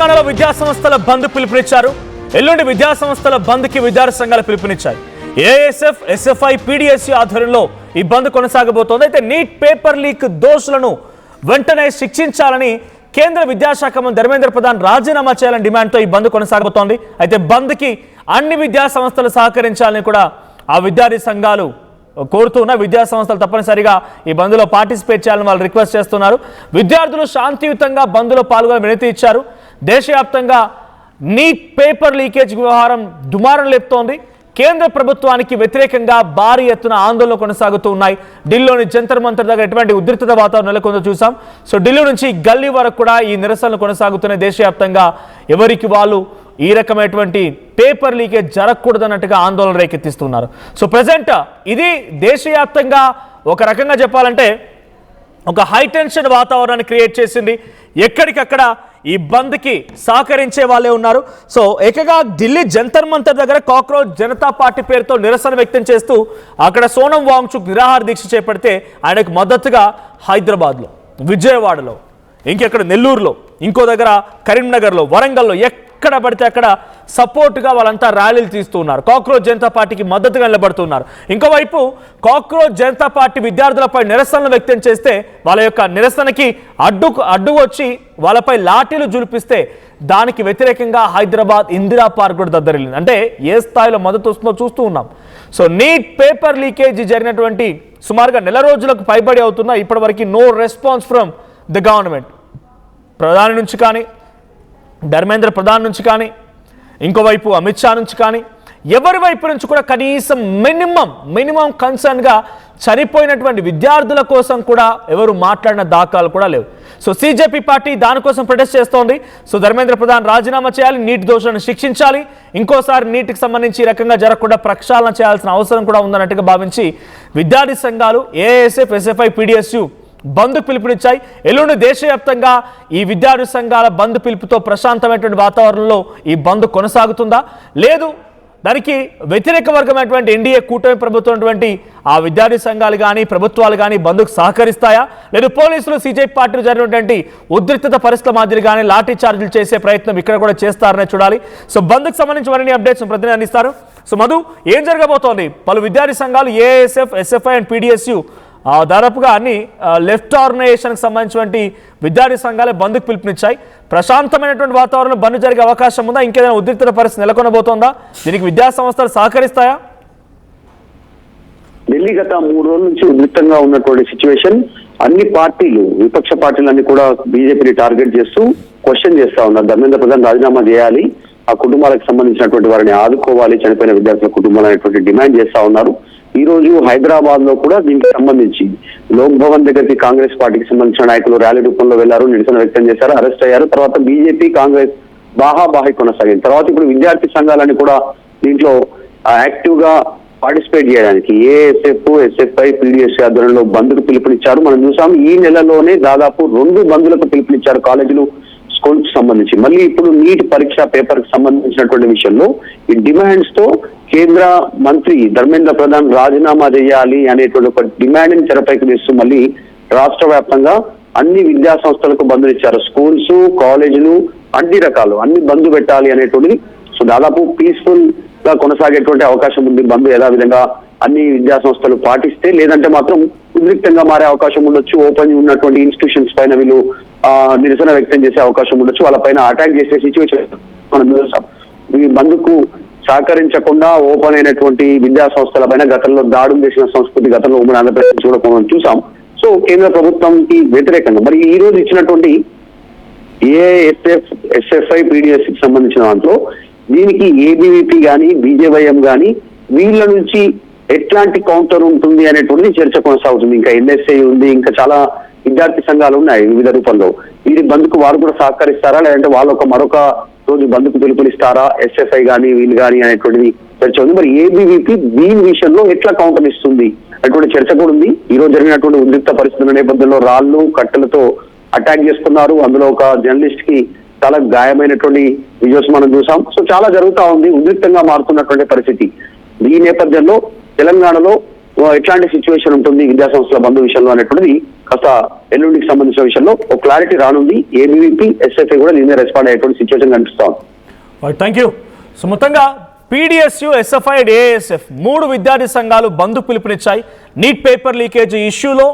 తెలంగాణలో విద్యా సంస్థల బంద్ పిలుపునిచ్చారు. ఎల్లుండి విద్యా సంస్థల బంద్కి విద్యార్థి సంఘాలు పిలుపునిచ్చాయి. ఏఎస్ఎఫ్, ఎస్ఎఫ్ఐ, పీడీఎస్యూ ఆధ్వర్యంలో ఈ బంద్ కొనసాగబోతోంది. అయితే నీట్ పేపర్ లీక్ దోషులను వెంటనే శిక్షించాలని కేంద్ర విద్యాశాఖ మంత్రి ధర్మేంద్ర ప్రధాన్ రాజీనామా చేయాలని డిమాండ్తో ఈ బంద్ కొనసాగబోతోంది. అయితే బంద్కి అన్ని విద్యా సంస్థలు సహకరించాలని కూడా ఆ విద్యార్థి సంఘాలు కోరుతున్న విద్యా సంస్థలు తప్పనిసరిగా ఈ బంద్లో పార్టిసిపేట్ చేయాలని వాళ్ళు రిక్వెస్ట్ చేస్తున్నారు. విద్యార్థులు శాంతియుతంగా బంద్లో పాల్గొని వినతి ఇచ్చారు. దేశవ్యాప్తంగా నీట్ పేపర్ లీకేజ్ వ్యవహారం దుమారం లేపుతోంది. కేంద్ర ప్రభుత్వానికి వ్యతిరేకంగా భారీ ఎత్తున ఆందోళనలు కొనసాగుతూ ఉన్నాయి. ఢిల్లీలోని జంతర్ మంతర్ దగ్గర ఎటువంటి ఉద్రిక్తత వాతావరణం నెలకొందో చూసాం. సో ఢిల్లీ నుంచి గల్లీ వరకు కూడా ఈ నిరసనలు కొనసాగుతున్నాయి. దేశవ్యాప్తంగా ఎవరికి వాళ్ళు ఈ రకమైనటువంటి పేపర్ లీకేజ్ జరగకూడదన్నట్టుగా ఆందోళన రేకెత్తిస్తున్నారు. సో ప్రజెంట్ ఇది దేశవ్యాప్తంగా ఒక రకంగా చెప్పాలంటే ఒక హైటెన్షన్ వాతావరణాన్ని క్రియేట్ చేసింది. ఎక్కడికక్కడ ఈ బంద్కి సహకరించే వాళ్ళే ఉన్నారు. సో ఏకగా ఢిల్లీ జంతర్ మంతర్ దగ్గర కాక్రోచ్ జనతా పార్టీ పేరుతో నిరసన వ్యక్తం చేస్తూ అక్కడ సోనం వాంగ్చుక్ నిరాహార దీక్ష చేపడితే ఆయనకు మద్దతుగా హైదరాబాద్లో, విజయవాడలో, ఇంకెక్కడ నెల్లూరులో, ఇంకో దగ్గర కరీంనగర్లో, వరంగల్లో ఎక్కడ పడితే అక్కడ సపోర్ట్గా వాళ్ళంతా ర్యాలీలు తీస్తూ ఉన్నారు. కాక్రోచ్ జనతా పార్టీకి మద్దతుగా నిలబడుతున్నారు. ఇంకోవైపు కాక్రోచ్ జనతా పార్టీ విద్యార్థులపై నిరసనలు వ్యక్తం చేస్తే వాళ్ళ యొక్క నిరసనకి అడ్డు వచ్చి వాళ్ళపై లాఠీలు జులిపిస్తే దానికి వ్యతిరేకంగా హైదరాబాద్ ఇందిరా పార్క్ కూడా దద్దరిల్లింది. అంటే ఏ స్థాయిలో మద్దతు వస్తుందో చూస్తూ ఉన్నాం. సో నీట్ పేపర్ లీకేజ్ జరిగినటువంటి సుమారుగా నెల రోజులకు పైబడి అవుతున్నా ఇప్పటివరకు no response from the government. ప్రధాని నుంచి కానీ, ధర్మేంద్ర ప్రధాన్ నుంచి కానీ, ఇంకోవైపు అమిత్ షా నుంచి కానీ, ఎవరి వైపు నుంచి కూడా కనీసం మినిమం కన్సర్న్గా చనిపోయినటువంటి విద్యార్థుల కోసం కూడా ఎవరు మాట్లాడిన దాఖలాలు కూడా లేవు. సో సిజేపీ పార్టీ దానికోసం ప్రొటెస్ట్ చేస్తోంది. సో ధర్మేంద్ర ప్రధాన్ రాజీనామా చేయాలి, నీట్ దోషులను శిక్షించాలి, ఇంకోసారి నీటికి సంబంధించి ఈ రకంగా జరగకుండా ప్రక్షాళన చేయాల్సిన అవసరం కూడా ఉందన్నట్టుగా భావించి విద్యార్థి సంఘాలు ఏఎస్ఎఫ్, ఎస్ఎఫ్ఐ, పీడీఎస్యూ బంద్ పిలుపునిచ్చాయి. ఎల్లుండి దేశవ్యాప్తంగా ఈ విద్యార్థి సంఘాల బంద్ పిలుపుతో ప్రశాంతమైనటువంటి వాతావరణంలో ఈ బంద్ కొనసాగుతుందా, లేదు దానికి వ్యతిరేక వర్గమైనటువంటి ఎన్డీఏ కూటమి ప్రభుత్వం ఆ విద్యార్థి సంఘాలు కానీ ప్రభుత్వాలు కానీ బంద్కు సహకరిస్తాయా, లేదు పోలీసులు సిజేపీ పార్టీలు జరిగినటువంటి ఉద్రిక్తత పరిస్థితుల మాదిరిగానే లాఠీ చార్జీలు చేసే ప్రయత్నం ఇక్కడ కూడా చేస్తారనే చూడాలి. సో బంద్కు సంబంధించి మరిన్ని అప్డేట్స్ ప్రతినిధి అందిస్తారు. సో మధు, ఏం జరగబోతోంది? పలు విద్యార్థి సంఘాలు ఏఎస్ఎఫ్, ఎస్ఎఫ్ఐ అండ్ పీడీఎస్యూ దాదాపుగా అన్ని లెఫ్ట్ ఆర్గనైజేషన్కి సంబంధించినటువంటి విద్యార్థి సంఘాలే బంద్కు పిలుపునిచ్చాయి. ప్రశాంతమైనటువంటి వాతావరణంలో బంద్ జరిగే అవకాశం ఉందా? ఇంకేదైనా ఉద్రిక్తత పరిస్థితి నెలకొనబోతోందా? దీనికి విద్యా సంస్థలు సహకరిస్తాయా? ఢిల్లీ గత 3 రోజుల నుంచి ఉద్రిక్తంగా ఉన్నటువంటి సిచ్యువేషన్. అన్ని పార్టీలు, విపక్ష పార్టీలన్నీ కూడా బీజేపీని టార్గెట్ చేస్తూ క్వశ్చన్ చేస్తా ఉన్నారు. ధర్మేంద్ర ప్రధాన్ రాజీనామా చేయాలి, ఆ కుటుంబాలకు సంబంధించినటువంటి వారిని ఆదుకోవాలి, చనిపోయిన విద్యార్థుల కుటుంబాలు అనేటువంటి డిమాండ్ చేస్తా ఉన్నారు. ఈ రోజు హైదరాబాద్ లో కూడా దీనికి సంబంధించి లోక్ భవన్ దగ్గరికి కాంగ్రెస్ పార్టీకి సంబంధించిన నాయకులు ర్యాలీ రూపంలో వెళ్లారు, నిరసన వ్యక్తం చేశారు, అరెస్ట్ అయ్యారు. తర్వాత బీజేపీ, కాంగ్రెస్ బాహాబాహి కొనసాగింది. తర్వాత ఇప్పుడు విద్యార్థి సంఘాలని కూడా దీంట్లో యాక్టివ్ గా పార్టిసిపేట్ చేయడానికి ఏఎస్ఎఫ్, ఎస్ఎఫ్ఐ, పీడీఎస్ ఆధ్వర్యంలో బంద్కు పిలుపునిచ్చారు. మనం చూసాం ఈ నెలలోనే దాదాపు 2 బంద్లకు పిలుపునిచ్చారు కాలేజీలు, స్కూల్స్ సంబంధించి. మళ్ళీ ఇప్పుడు నీట్ పరీక్ష పేపర్ కి సంబంధించినటువంటి విషయంలో ఈ డిమాండ్స్ తో కేంద్ర మంత్రి ధర్మేంద్ర ప్రధాన్ రాజీనామా చేయాలి అనేటువంటి ఒక డిమాండ్ ని తెరపైకి తెస్తూ మళ్ళీ రాష్ట్ర వ్యాప్తంగా అన్ని విద్యా సంస్థలకు బంధులు ఇచ్చారు. స్కూల్స్, కాలేజీలు అన్ని రకాలు అన్ని బంద్ పెట్టాలి అనేటువంటిది. సో దాదాపు పీస్ఫుల్ గా కొనసాగేటువంటి అవకాశం ఉంది. బంద్ యథావిధంగా అన్ని విద్యా సంస్థలు పాటిస్తే, లేదంటే మాత్రం ఉద్రిక్తంగా మారే అవకాశం ఉండొచ్చు. ఓపెన్ ఉన్నటువంటి ఇన్స్టిట్యూషన్స్ పైన వీళ్ళు నిరసన వ్యక్తం చేసే అవకాశం ఉండొచ్చు, వాళ్ళపైన అటాక్ చేసే సిచ్యువేషన్ మనం చూసాం. ఈ బంద్కు సహకరించకుండా ఓపెన్ అయినటువంటి విద్యా సంస్థల పైన గతంలో దాడులు చేసిన సంస్కృతి గతంలో ఉమ్మడి ఆంధ్రప్రదేశ్ కూడా మనం చూసాం. సో కేంద్ర ప్రభుత్వంకి వ్యతిరేకంగా మరి ఈ రోజు ఇచ్చినటువంటి ఏఎస్ఎఫ్, ఎస్ఎఫ్ఐ, పీడీఎస్ కి సంబంధించిన దాంట్లో దీనికి ఏబీవీపీ కానీ, బీజేవైఎం కానీ వీళ్ళ నుంచి ఎట్లాంటి కౌంటర్ ఉంటుంది అనేటువంటిది చర్చ కొనసాగుతుంది. ఇంకా ఎన్ఎస్ఐ ఉంది, ఇంకా చాలా విద్యార్థి సంఘాలు ఉన్నాయి వివిధ రూపంలో. వీరి బంద్కు వారు కూడా సహకరిస్తారా, లేదంటే వాళ్ళు మరొక రోజు బంద్కు పిలుపునిస్తారా, ఎస్ఎఫ్ఐ కానీ వీళ్ళు కానీ అనేటువంటిది చర్చ ఉంది. మరి ఏబీవీపీ దీని విషయంలో ఎట్లా కౌంటర్ ఇస్తుంది అటువంటి చర్చ కూడా ఉంది. ఈ రోజు జరిగినటువంటి ఉద్రిక్త పరిస్థితుల నేపథ్యంలో రాళ్లు, కట్టెలతో అటాక్ చేస్తున్నారు. అందులో ఒక జర్నలిస్ట్ కి చాలా గాయమైనటువంటి విజువల్స్ మనం చూసాం. సో చాలా జరుగుతా ఉంది, ఉద్రిక్తంగా మారుతున్నటువంటి పరిస్థితి. ఈ నేపథ్యంలో తెలంగాణలో ఎట్లాంటి సిచ్యువేషన్ ఉంటుంది విద్యా సంస్థల బంద్ విషయంలో అనేటువంటిది కాస్త ఎల్లుండికి సంబంధించిన విషయంలో ఒక క్లారిటీ రానుంది. ఏబీవీపీ ఎస్ఎఫ్ఐ కూడా దీని మీద రెస్పాండ్ అయ్యేటువంటి సిచ్యువేషన్ కనిపిస్తా ఉంది. Thank you. సో మొత్తంగా పీడిఎస్యు, ఎస్ఎఫ్ఐ, ఏఎస్ఎఫ్ 3 విద్యార్థి సంఘాలు బంద్ పిలుపునిచ్చాయి. నీట్ పేపర్ లీకేజ్ ఇష్యూలో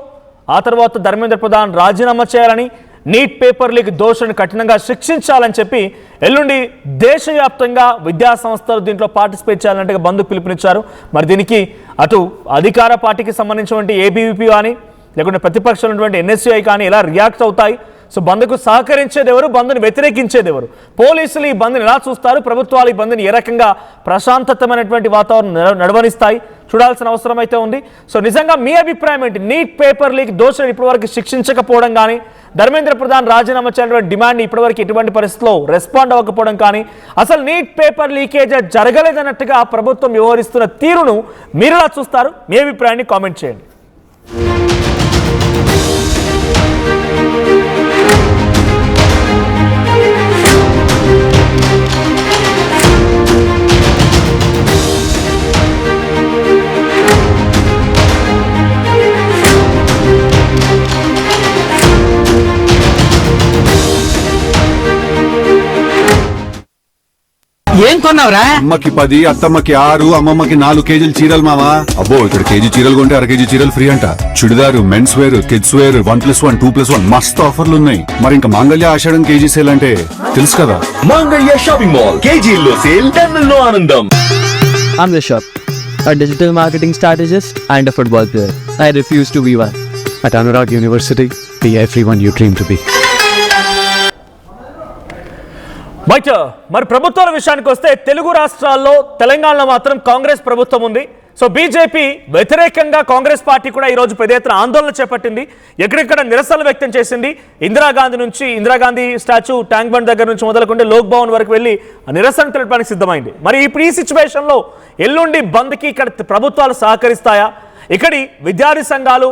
ఆ తర్వాత ధర్మేంద్ర ప్రధాన్ రాజీనామా చేయాలని, నీట్ పేపర్ లీక్ దోషులను కఠినంగా శిక్షించాలని చెప్పి ఎల్లుండి దేశవ్యాప్తంగా విద్యా సంస్థలు దీంట్లో పార్టిసిపేట్ చేయాలంటే బంద్ పిలుపునిచ్చారు. మరి దీనికి అటు అధికార పార్టీకి సంబంధించినటువంటి ఏబీవీపీ కానీ లేకుంటే ప్రతిపక్షాలు ఉన్నటువంటి ఎన్ఎస్యుఐ కానీ ఎలా రియాక్ట్ అవుతాయి? సో బంద్కు సహకరించేది ఎవరు, బంద్ని వ్యతిరేకించేది ఎవరు? పోలీసులు ఈ బంద్ని ఎలా చూస్తారు? ప్రభుత్వాలు ఈ బంద్ని ఏ రకంగా ప్రశాంతతమైనటువంటి వాతావరణం నడవనిస్తాయి? చూడాల్సిన అవసరం అయితే ఉంది. సో నిజంగా మీ అభిప్రాయం ఏంటి? నీట్ పేపర్ లీక్ దోషులను ఇప్పటివరకు శిక్షించకపోవడం కానీ, ధర్మేంద్ర ప్రధాన్ రాజీనామా చేయాలనే డిమాండ్ ఇప్పటివరకు ఎటువంటి పరిస్థితుల్లో రెస్పాండ్ అవ్వకపోవడం కానీ, అసలు నీట్ పేపర్ లీకేజ్ జరగలేదన్నట్టుగా ప్రభుత్వం వ్యవహరిస్తున్న తీరును మీరు ఎలా చూస్తారు? మీ అభిప్రాయాన్ని కామెంట్ చేయండి. ఏం కొన్నావురా? అమ్మకి 10, అత్తమ్మకి 6, అమ్మమ్మకి 4 కేజీలు చీరలు మావా. అబ్బో, ఇక్కడ కేజీ చీరలు కొంటే అర కేజీ చీరలు ఫ్రీ అంట. Churidar, men's wear, kids wear 1+1, 2+1 మస్తు ఆఫర్లు ఉన్నాయి. మరి ఇంకా మాంగళ్య ఆషాఢం కేజీ సేల్ అంటే తెలుసు కదా. మాంగళ్య షాపింగ్ మాల్ కేజీల్లో సేల్, టన్నుల్లో ఆనందం. I'm the shop, a digital marketing strategist and a football player. I refuse to be one. At Anurag University, be everyone you dream to be. బయట మరి ప్రభుత్వాల విషయానికి వస్తే తెలుగు రాష్ట్రాల్లో తెలంగాణలో మాత్రం కాంగ్రెస్ ప్రభుత్వం ఉంది. సో బీజేపీ వ్యతిరేకంగా కాంగ్రెస్ పార్టీ కూడా ఈరోజు పెద్ద ఎత్తున ఆందోళన చేపట్టింది. ఎక్కడెక్కడ నిరసనలు వ్యక్తం చేసింది. ఇందిరాగాంధీ స్టాచ్యూ, ట్యాంక్ బండ్ దగ్గర నుంచి మొదలుకుంటే లోక్ భవన్ వరకు వెళ్ళి నిరసన తెలపడానికి సిద్ధమైంది. మరి ఇప్పుడు ఈ సిచ్యువేషన్లో ఎల్లుండి బంద్కి ఇక్కడ ప్రభుత్వాలు సహకరిస్తాయా? ఇక్కడి విద్యార్థి సంఘాలు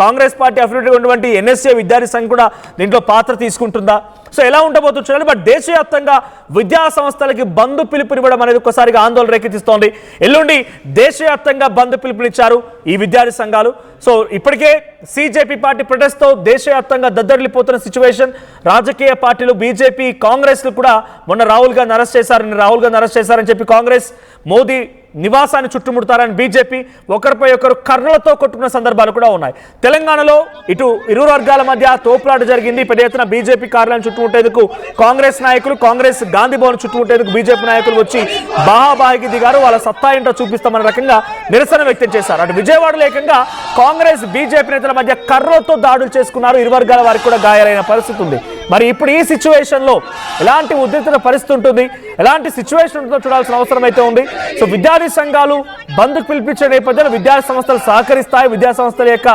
కాంగ్రెస్ పార్టీ అఫిలియేటెడ్ ఉన్నటువంటి ఎన్ఎస్ఏ విద్యార్థి సంఘం కూడా దీంట్లో పాత్ర తీసుకుంటుందా? సో ఎలా ఉండబోతుంది చూడాలి. బట్ దేశవ్యాప్తంగా విద్యా సంస్థలకి బంద్ పిలుపునివ్వడం అనేది ఒక్కసారిగా ఆందోళన రేకెత్తిస్తోంది. ఎల్లుండి దేశవ్యాప్తంగా బంద్ పిలుపునిచ్చారు ఈ విద్యార్థి సంఘాలు. సో ఇప్పటికే సిజేపీ పార్టీ ప్రొటెస్ట్తో దేశవ్యాప్తంగా దద్దరిల్లిపోతున్న సిచ్యువేషన్. రాజకీయ పార్టీలు బీజేపీ, కాంగ్రెస్లు కూడా మొన్న రాహుల్ గాంధీ అరెస్ట్ చేశారని చెప్పి కాంగ్రెస్ మోదీ నివాసాన్ని చుట్టుముడతారని బీజేపీ ఒకరిపై ఒకరు కర్రలతో కొట్టుకున్న సందర్భాలు కూడా ఉన్నాయి. తెలంగాణలో ఇటు ఇరు వర్గాల మధ్య తోపులాట జరిగింది. పెద్ద ఎత్తున బీజేపీ కార్యాలయం చుట్టుముట్టేందుకు కాంగ్రెస్ నాయకులు, కాంగ్రెస్ గాంధీ భవన్ చుట్టుముట్టేందుకు బీజేపీ నాయకులు వచ్చి బాహాబాహికి దిగారు. వాళ్ళ సత్తా ఏంటో చూపిస్తామన్న రకంగా నిరసన వ్యక్తం చేశారు. అటు విజయవాడలో ఏకంగా కాంగ్రెస్ బీజేపీ నేతల మధ్య కర్రలతో దాడులు చేసుకున్నారు. ఇరు వర్గాల వారికి కూడా గాయాలైన పరిస్థితి ఉంది. మరి ఇప్పుడు ఈ సిచ్యువేషన్లో ఎలాంటి ఉద్రిక్తత పరిస్థితి ఉంటుంది, ఎలాంటి సిచ్యువేషన్ ఉంటుందో చూడాల్సిన అవసరం అయితే ఉంది. సో విద్యార్థి సంఘాలు బంద్కు పిలిపించే నేపథ్యంలో విద్యార్థి సంస్థలు సహకరిస్తాయి. విద్యా సంస్థల యొక్క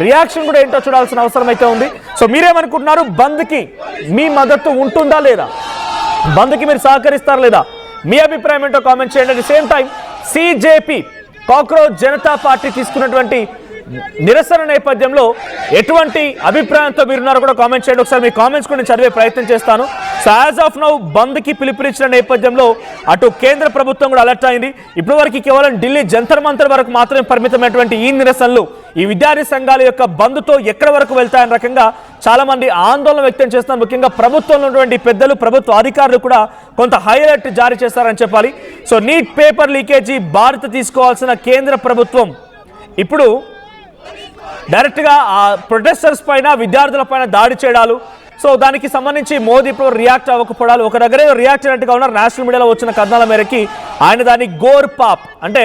రియాక్షన్ కూడా ఏంటో చూడాల్సిన అవసరం అయితే ఉంది. సో మీరేమనుకుంటున్నారు? బంద్కి మీ మద్దతు ఉంటుందా లేదా? బంద్కి మీరు సహకరిస్తారా లేదా? మీ అభిప్రాయం ఏంటో కామెంట్ చేయండి. At the same time CJP, cockroach Janata Party తీసుకున్నటువంటి నిరసన నేపథ్యంలో ఎటువంటి అభిప్రాయంతో మీరున్నారో కూడా కామెంట్ చేయండి. ఒకసారి మీ కామెంట్స్ కూడా నేను చదివే ప్రయత్నం చేస్తాను. సో యాజ్ ఆఫ్ నౌ బంద్కి పిలుపునిచ్చిన నేపథ్యంలో అటు కేంద్ర ప్రభుత్వం కూడా అలర్ట్ అయింది. ఇప్పటివరకు కేవలం ఢిల్లీ జంతర్ మంతర్ వరకు మాత్రమే పరిమితమైనటువంటి ఈ నిరసనలు ఈ విద్యార్థి సంఘాల యొక్క బంద్తో ఎక్కడి వరకు వెళ్తాయన్న రకంగా చాలా మంది ఆందోళన వ్యక్తం చేస్తున్నారు. ముఖ్యంగా ప్రభుత్వంలో ఉన్నటువంటి పెద్దలు, ప్రభుత్వ అధికారులు కూడా కొంత హైలైట్ జారీ చేస్తారని చెప్పాలి. సో నీట్ పేపర్ లీకేజీ బాధ్యత తీసుకోవాల్సిన కేంద్ర ప్రభుత్వం ఇప్పుడు డైరెక్ట్గా ఆ ప్రొటెస్టర్స్ పైన, విద్యార్థుల పైన దాడి చేయడాలు, సో దానికి సంబంధించి మోదీ ఇప్పుడు రియాక్ట్ అవ్వకపోవడాలు, ఒక దగ్గరే రియాక్ట్ అయినట్టుగా ఉన్నారు. నేషనల్ మీడియాలో వచ్చిన కథనాల మేరకి ఆయన దాన్ని గోర్ పాప్ అంటే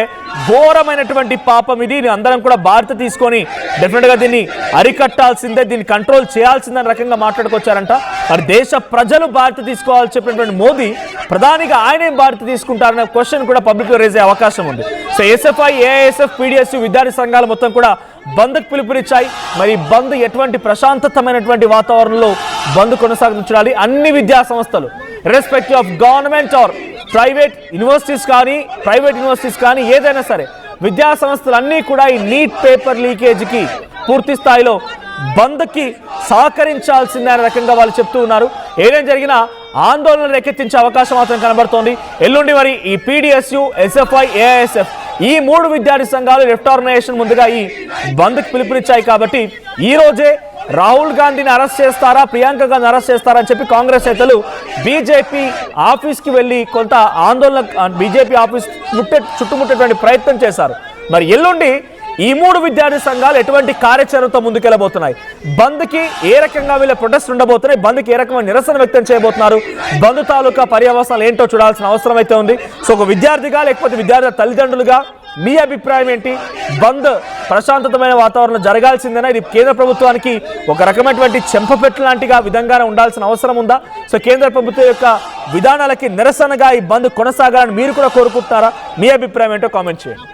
ఘోరమైనటువంటి పాపం ఇది, అందరం కూడా బాధ్యత తీసుకొని డెఫినెట్గా దీన్ని అరికట్టాల్సిందే, దీన్ని కంట్రోల్ చేయాల్సిందని రకంగా మాట్లాడుకొచ్చారంట. మరి దేశ ప్రజలు బాధ్యత తీసుకోవాలని చెప్పినటువంటి మోదీ ప్రధానిగా ఆయనేం బాధ్యత తీసుకుంటారనే క్వశ్చన్ కూడా పబ్లిక్లో రేసే అవకాశం ఉంది. సో ఎస్ఎఫ్ఐ, ఏఐఎస్ఎఫ్, పీడిఎస్యు విద్యార్థి సంఘాలు మొత్తం కూడా బంద్కు పిలుపునిచ్చాయి. మరి బంద్ ఎటువంటి ప్రశాంతతమైనటువంటి వాతావరణంలో బంద్ కొనసాగించాలి. అన్ని విద్యా సంస్థలు irrespective of government or private universities కానీ ఏదైనా సరే విద్యా సంస్థలు అన్నీ కూడా ఈ నీట్ పేపర్ లీకేజీకి పూర్తి స్థాయిలో బంద్కి సహకరించాల్సిందే అనే రకంగా వాళ్ళు చెప్తూ ఉన్నారు. ఏదైనా జరిగినా ఆందోళన రేకెత్తించే అవకాశం మాత్రం కనబడుతోంది. ఎల్లుండి మరి ఈ పీడిఎస్యు, ఎస్ఎఫ్ఐ, ఏఐఎస్ఎఫ్ ఈ 3 విద్యార్థి సంఘాలు లెఫ్ట్ ఆర్గనైజేషన్ ముందుగా ఈ బంద్కి పిలుపునిచ్చాయి. కాబట్టి ఈ రోజే రాహుల్ గాంధీని అరెస్ట్ చేస్తారా, ప్రియాంక గాంధీని అరెస్ట్ చేస్తారా అని చెప్పి కాంగ్రెస్ నేతలు బీజేపీ ఆఫీస్కి వెళ్ళి కొంత ఆందోళన, బీజేపీ ఆఫీస్ చుట్టుముట్టేటువంటి ప్రయత్నం చేశారు. మరి ఎల్లుండి ఈ 3 విద్యార్థి సంఘాలు ఎటువంటి కార్యాచరణతో ముందుకెళ్లబోతున్నాయి, బంద్కి ఏ రకంగా వీళ్ళ ప్రొటెస్ట్ ఉండబోతున్నాయి, బంద్కి ఏ రకమైన నిరసన వ్యక్తం చేయబోతున్నారు, బంద్ తాలూకా పర్యవసానాలు ఏంటో చూడాల్సిన అవసరం అయితే ఉంది. సో ఒక విద్యార్థిగా లేకపోతే విద్యార్థి తల్లిదండ్రులుగా మీ అభిప్రాయం ఏంటి? బంద్ ప్రశాంతమైన వాతావరణం జరగాల్సిందేనా? ఇది కేంద్ర ప్రభుత్వానికి ఒక రకమైనటువంటి చెంపపెట్టు లాంటిగా విధంగానే ఉండాల్సిన అవసరం ఉందా? సో కేంద్ర ప్రభుత్వం యొక్క విధానాలకి నిరసనగా ఈ బంద్ కొనసాగాలని మీరు కూడా కోరుకుంటున్నారా? మీ అభిప్రాయం ఏంటో కామెంట్ చేయండి.